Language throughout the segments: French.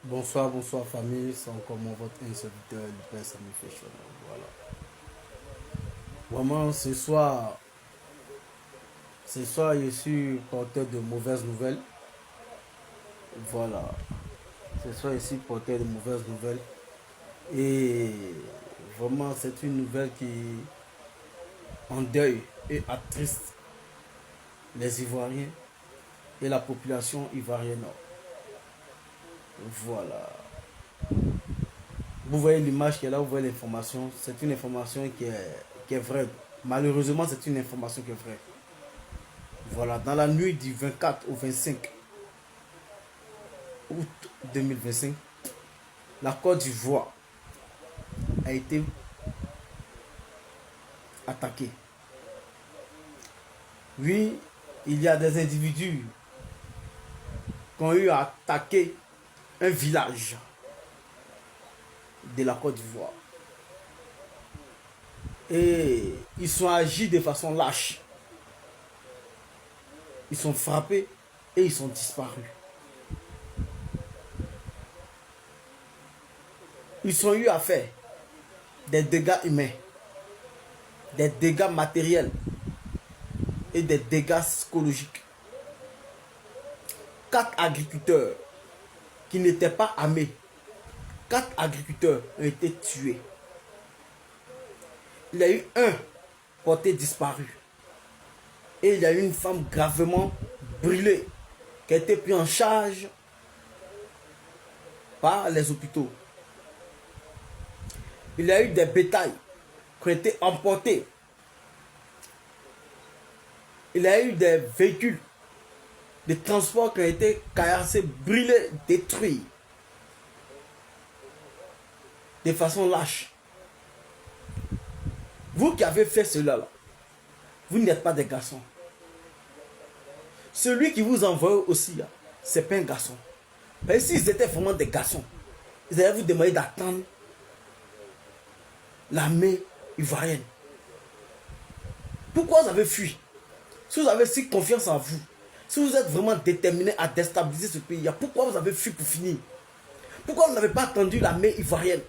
Bonsoir, bonsoir famille, c'est encore mon votre serviteur, le Père Samy Fashion. Voilà. Vraiment, ce soir, je suis porteur de mauvaises nouvelles. Voilà. Ce soir, je suis porteur de mauvaises nouvelles. Et vraiment, c'est une nouvelle qui endeuille et attriste les Ivoiriens et la population ivoirienne. Voilà. Vous voyez l'image qui est là, vous voyez l'information. C'est une information qui est vraie. Malheureusement, c'est une information qui est vraie. Voilà, dans la nuit du 24 au 25 août 2025, la Côte d'Ivoire a été attaquée. Oui, il y a des individus qui ont eu à attaquer un village de la Côte d'Ivoire. Et ils sont agis de façon lâche. Ils sont frappés et ils sont disparus. Ils ont eu à faire des dégâts humains, des dégâts matériels et des dégâts psychologiques. 4 agriculteurs qui n'étaient pas armés, 4 agriculteurs ont été tués. Il y a eu un porté disparu. Et il y a eu une femme gravement brûlée qui a été prise en charge par les hôpitaux. Il y a eu des bétails qui ont été emportés. Il y a eu des véhicules de transport qui ont été caillassés, brûlés, détruits de façon lâche. Vous qui avez fait cela, là, vous n'êtes pas des garçons. Celui qui vous envoie aussi, ce n'est pas un garçon. Mais s'ils étaient vraiment des garçons, ils allaient vous demander d'attendre l'armée ivoirienne. Pourquoi vous avez fui? Si vous avez si confiance en vous, si vous êtes vraiment déterminé à déstabiliser ce pays, pourquoi vous avez fui pour finir? Pourquoi vous n'avez pas attendu l'armée ivoirienne?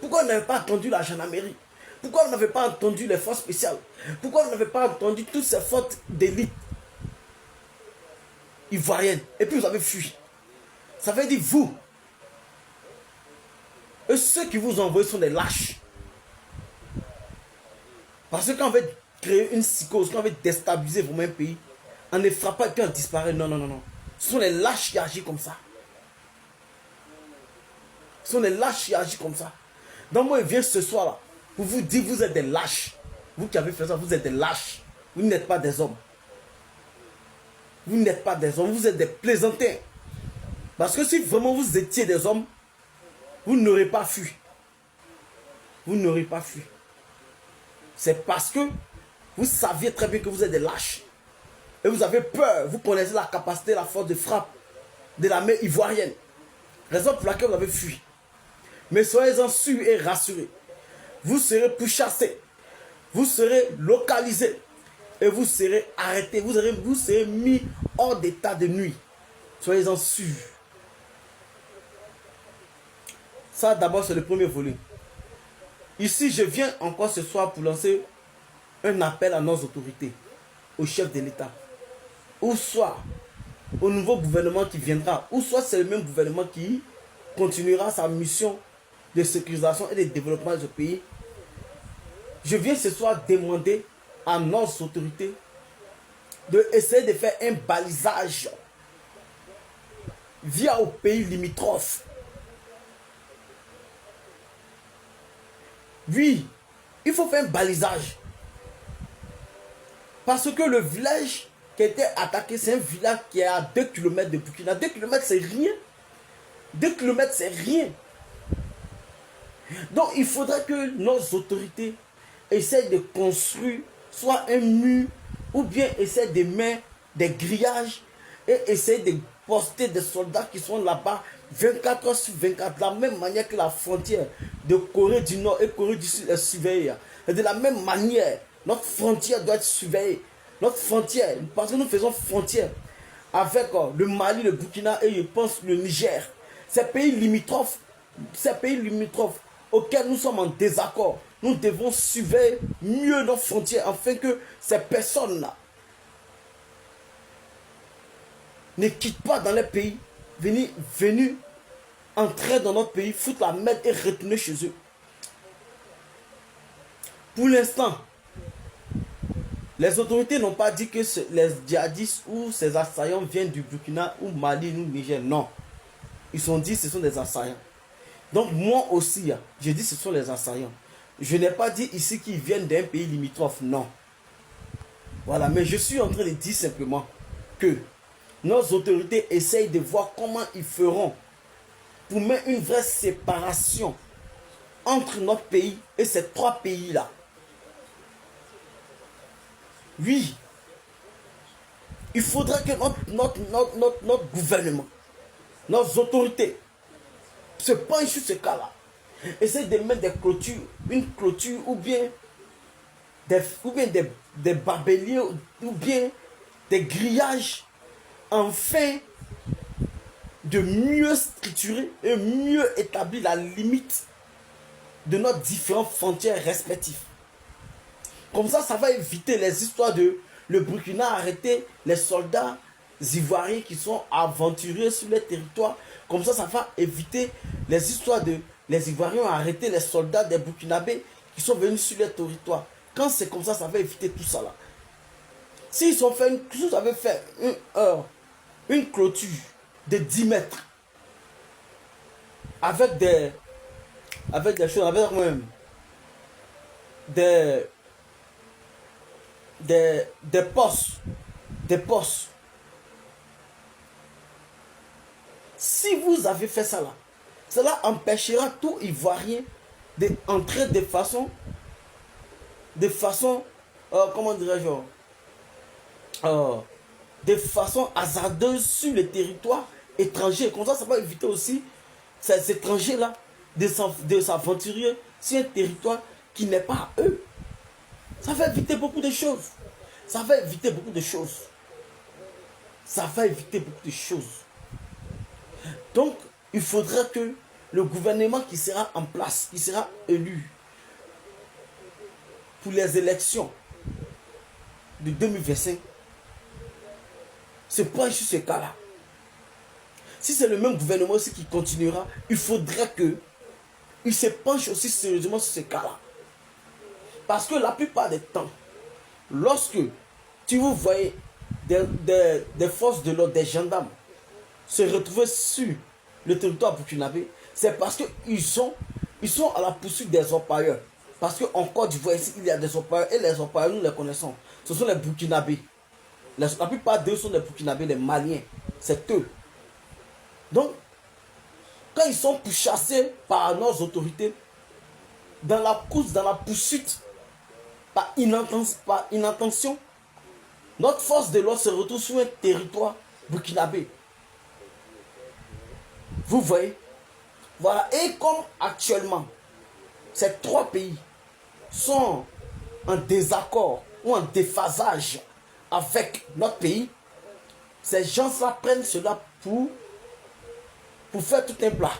Pourquoi vous n'avez pas attendu la gendarmerie? Pourquoi vous n'avez pas entendu les forces spéciales? Pourquoi vous n'avez pas entendu toutes ces forces d'élite ivoiriennes? Et puis vous avez fui. Ça veut dire vous. Et ceux qui vous envoient sont des lâches. Parce que quand on veut créer une psychose, quand on veut déstabiliser vraiment un pays, on ne frappe pas et puis on disparaît. Non, non, non, non. Ce sont les lâches qui agissent comme ça. Ce sont les lâches qui agissent comme ça. Donc moi, je viens ce soir-là pour vous dire, vous êtes des lâches. Vous qui avez fait ça, vous êtes des lâches. Vous n'êtes pas des hommes. Vous n'êtes pas des hommes, vous êtes des plaisantins. Parce que si vraiment vous étiez des hommes, vous n'aurez pas fui. Vous n'aurez pas fui. C'est parce que vous saviez très bien que vous êtes des lâches. Et vous avez peur. Vous connaissez la capacité, la force de frappe de l'armée ivoirienne. Raison pour laquelle vous avez fui. Mais soyez-en sûrs et rassurés. Vous serez pourchassés. Vous serez localisés. Et vous serez arrêtés. Vous serez mis hors d'état de nuit. Soyez-en sûrs. Ça, d'abord, c'est le premier volet. Ici, je viens encore ce soir pour lancer un appel à nos autorités, au chef de l'État, ou soit au nouveau gouvernement qui viendra, ou soit c'est le même gouvernement qui continuera sa mission de sécurisation et de développement de ce pays. Je viens ce soir demander à nos autorités d'essayer de faire un balisage via au pays limitrophes. Oui, il faut faire un balisage. Parce que le village qui a été attaqué, c'est un village qui est à 2 km de Burkina. 2 km, c'est rien. 2 km, c'est rien. Donc, il faudrait que nos autorités essayent de construire soit un mur ou bien essayent de mettre des grillages et essayent de poster des soldats qui sont là-bas 24 heures sur 24, de la même manière que la frontière de Corée du Nord et Corée du Sud est surveillée. Et de la même manière, notre frontière doit être surveillée. Notre frontière, parce que nous faisons frontière avec le Mali, le Burkina et je pense le Niger. ces pays limitrophes auxquels nous sommes en désaccord, nous devons surveiller mieux nos frontières afin que ces personnes-là ne quittent pas dans les pays, venus entrer dans notre pays, foutre la merde et retourner chez eux. Pour l'instant, les autorités n'ont pas dit que les djihadistes ou ces assaillants viennent du Burkina ou Mali ou Niger. Non. Ils ont dit que ce sont des assaillants. Donc moi aussi, je dis que ce sont les assaillants. Je n'ai pas dit ici qu'ils viennent d'un pays limitrophe. Non. Voilà. Mais je suis en train de dire simplement que nos autorités essayent de voir comment ils feront pour mettre une vraie séparation entre notre pays et ces trois pays-là. Oui, il faudrait que notre gouvernement, nos autorités se penchent sur ce cas-là. Essayent de mettre des clôtures, une clôture ou bien des barbelés ou bien des grillages afin de mieux structurer et mieux établir la limite de nos différentes frontières respectives. Comme ça, ça va éviter les histoires de le Burkina a arrêté les soldats ivoiriens qui sont aventuriers sur les territoires. Comme ça, ça va éviter les histoires de les Ivoiriens ont arrêté les soldats des Burkinabés qui sont venus sur les territoires. Quand c'est comme ça, ça va éviter tout ça là. Si vous avez fait une clôture de 10 mètres avec des choses, avec même des postes. Si vous avez fait ça là, cela empêchera tout Ivoirien d'entrer de façon, comment dirais-je, de façon hasardeuse sur le territoire étranger. Comme ça, ça va éviter aussi ces étrangers-là de s'aventurer sur un territoire qui n'est pas à eux. Ça va éviter beaucoup de choses. Ça va éviter beaucoup de choses. Donc, il faudra que le gouvernement qui sera en place, qui sera élu pour les élections de 2025, se penche sur ce cas-là. Si c'est le même gouvernement aussi qui continuera, il faudra qu'il se penche aussi sérieusement sur ce cas-là. Parce que la plupart des temps, lorsque vous voyez des forces de l'ordre, des gendarmes, se retrouver sur le territoire burkinabé, c'est parce qu'ils sont à la poursuite des orpailleurs. Parce qu'en Côte d'Ivoire, ici, il y a des orpailleurs, et les orpailleurs, nous les connaissons. Ce sont les Burkinabés. La plupart d'eux sont des Burkinabés, les Maliens. C'est eux. Donc, quand ils sont pourchassés par nos autorités, dans la course, dans la poursuite, par inattention, notre force de l'ordre se retrouve sur un territoire burkinabé. Vous voyez? Voilà. Et comme actuellement, ces trois pays sont en désaccord ou en déphasage avec notre pays, ces gens-là prennent cela pour faire tout un plat.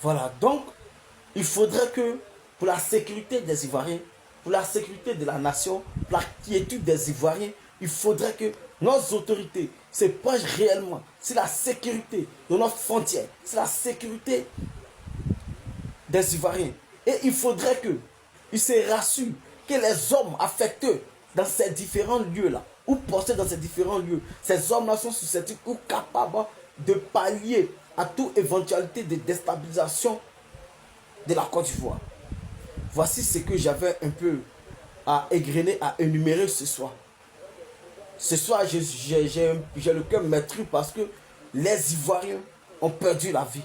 Voilà. Donc, il faudrait que pour la sécurité des Ivoiriens, pour la sécurité de la nation, pour la quiétude des Ivoiriens, il faudrait que nos autorités se penchent réellement sur la sécurité de notre frontière, sur la sécurité des Ivoiriens. Et il faudrait qu'ils se rassurent que les hommes affectés dans ces différents lieux-là, ou postés dans ces différents lieux, ces hommes-là sont susceptibles ou capables de pallier à toute éventualité de déstabilisation de la Côte d'Ivoire. Voici ce que j'avais un peu à égrener, à énumérer ce soir. Ce soir, j'ai le cœur meurtri parce que les Ivoiriens ont perdu la vie.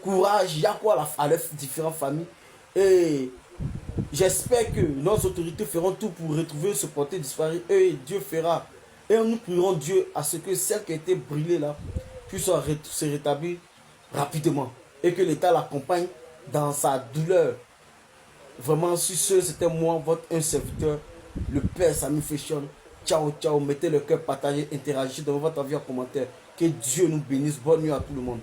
Courage, Yahweh à leurs différentes familles. Et j'espère que nos autorités feront tout pour retrouver ce porté disparu. Et Dieu fera. Et nous prierons Dieu à ce que celle qui a été brûlée là puisse se rétablir rapidement. Et que l'État l'accompagne dans sa douleur. Vraiment, sur ce, c'était moi, un serviteur, le Père Sami Feshion. Ciao, ciao. Mettez le cœur, partagez, interagissez dans votre avis en commentaire. Que Dieu nous bénisse. Bonne nuit à tout le monde.